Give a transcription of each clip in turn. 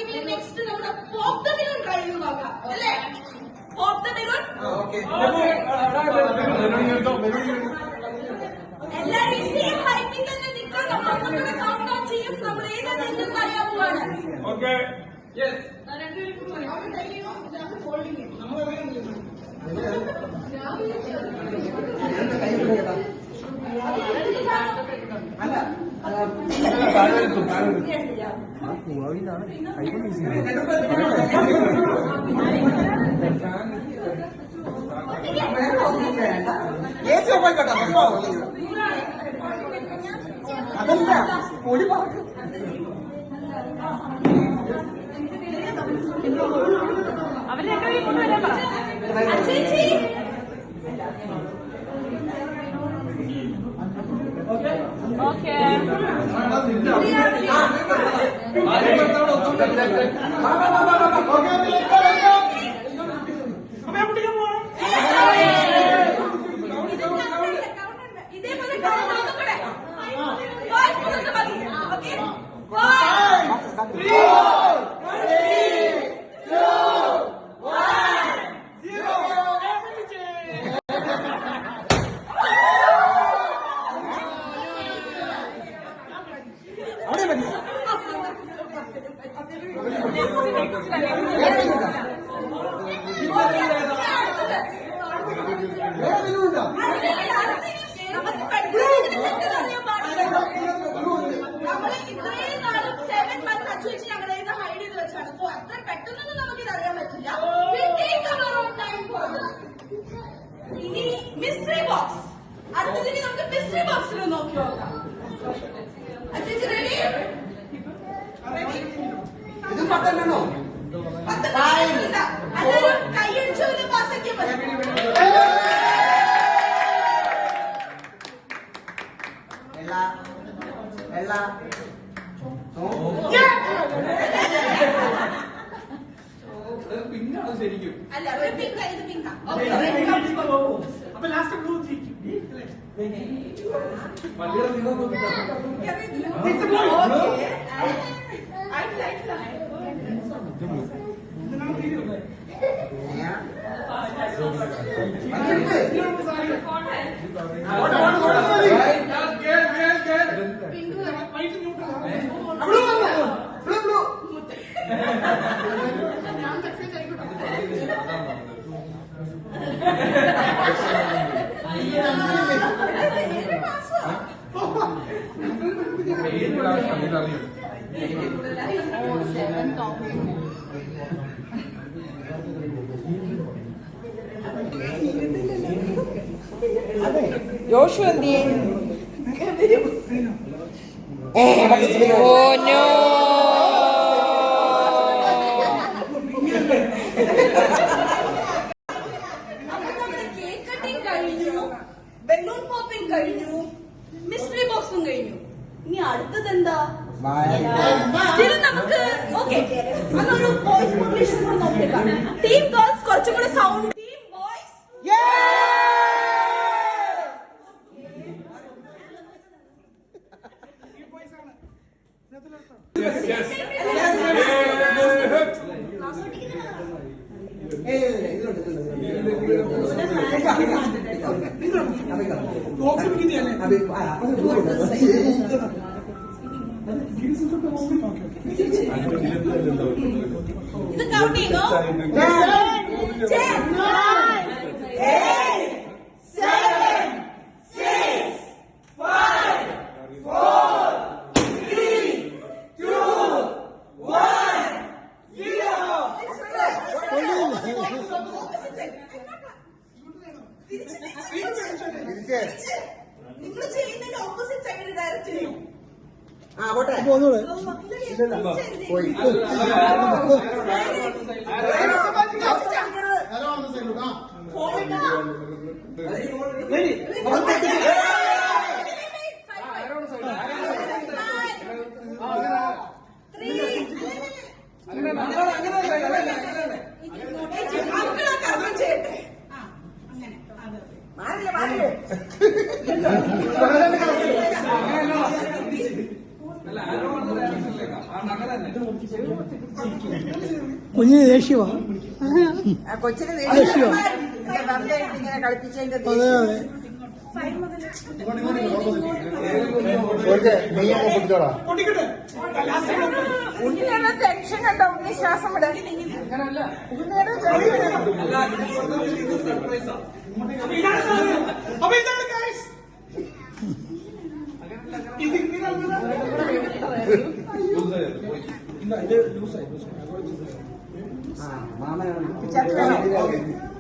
നമുക്കിനി നെക്സ്റ്റ് നമ്മുടെ pop the മെലൂൺ കഴിവ് നോക്കാം അല്ലേ? Pop the balloon. എല്ലാരും ഈ സെയിം ഹൈറ്റിൽ തന്നെ നിൽക്കാൻ നമ്മളൊന്നുകൂടെ കൗണ്ട് ഡൗൺ ചെയ്യും. നമ്മൾ ഏതാണ് എന്തെന്ന് അറിയാൻ പോവാണ്. അതല്ല പൊടി പാട്ട് ചേച്ചി ഓക്കെ ഇതേപോലെ പെട്ടെന്നൊന്നും നമുക്കിത് അറിയാൻ പറ്റില്ല. ഇനി മിസ്റ്ററി ബോക്സ്. അടുത്തതിന് നമുക്ക് മിസ്റ്ററി ബോക്സിൽ നോക്കി നോക്കാം. ചേച്ചി റെഡി? ഇത് പത്തല്ലോ കൈയടിച്ചു പാസ്സാക്കിയാൽ മതി. പിന്നാണ് ശരിക്കും. അല്ല ഒരു പിങ്ക ഇത് പിങ്ക. അപ്പൊ ലാസ്റ്റ് ബ്ലൂ ജോഷു എന്തിയെ? Oh no! കേക്ക് കട്ടിങ് കഴിഞ്ഞു, ബലൂൺ പോപ്പിംഗ് കഴിഞ്ഞു, മിസ്റ്ററി ബോക്സും കഴിഞ്ഞു. ഇനി അടുത്തത് എന്താ? നമുക്ക് ഓക്കെ അതൊരു വോയിസ് മോഡുലേഷൻ കൂടെ നോക്കിയേക്കാം. ടീം ഗേൾസ് കുറച്ചും കൂടെ സൗണ്ട്. ടീം ബോയ്സ് ഇത് കൗണ്ട് ചെയ്തോ? 10, 9, 8, 7, 6, 5, 4, 3, 2, 1, 0. നിങ്ങൾ ചെയ്യുന്നതിന്റെ ഓപ്പോസിറ്റ് സൈഡ് ഡയറക്റ്റ് ചെയ്യും. പോട്ടെ പോയി അല്ല കുഞ്ഞിന് ദേഷ്യമാണ്. കൊച്ചിന് ദേഷ്യോ? ഇങ്ങനെ കളിപ്പിച്ചതിന്റെ അതെ അതെ. പൊട്ടിക്കട്ടെ. Last blue. ഉണ്ണിയുടെ ടെൻഷൻ കണ്ടോ? ഉണ്ണി ശ്വാസം വിട. ഉണ്ണിയുടെ അപ്പൊ ഇതാണ് guys.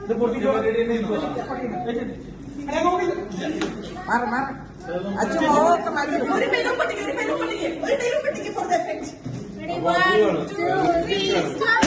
ഇത് മാറി മാറി അച്ഛൻ മോഹമൊക്കെ മാറ്റി. ഒരു ബലൂൺ പൊട്ടിക്ക്, ഒരു ബലൂൺ പൊട്ടിക്ക്, ഒരു balloon പൊട്ടിക്ക് for the effect. Ready, 1, 2, 3, start.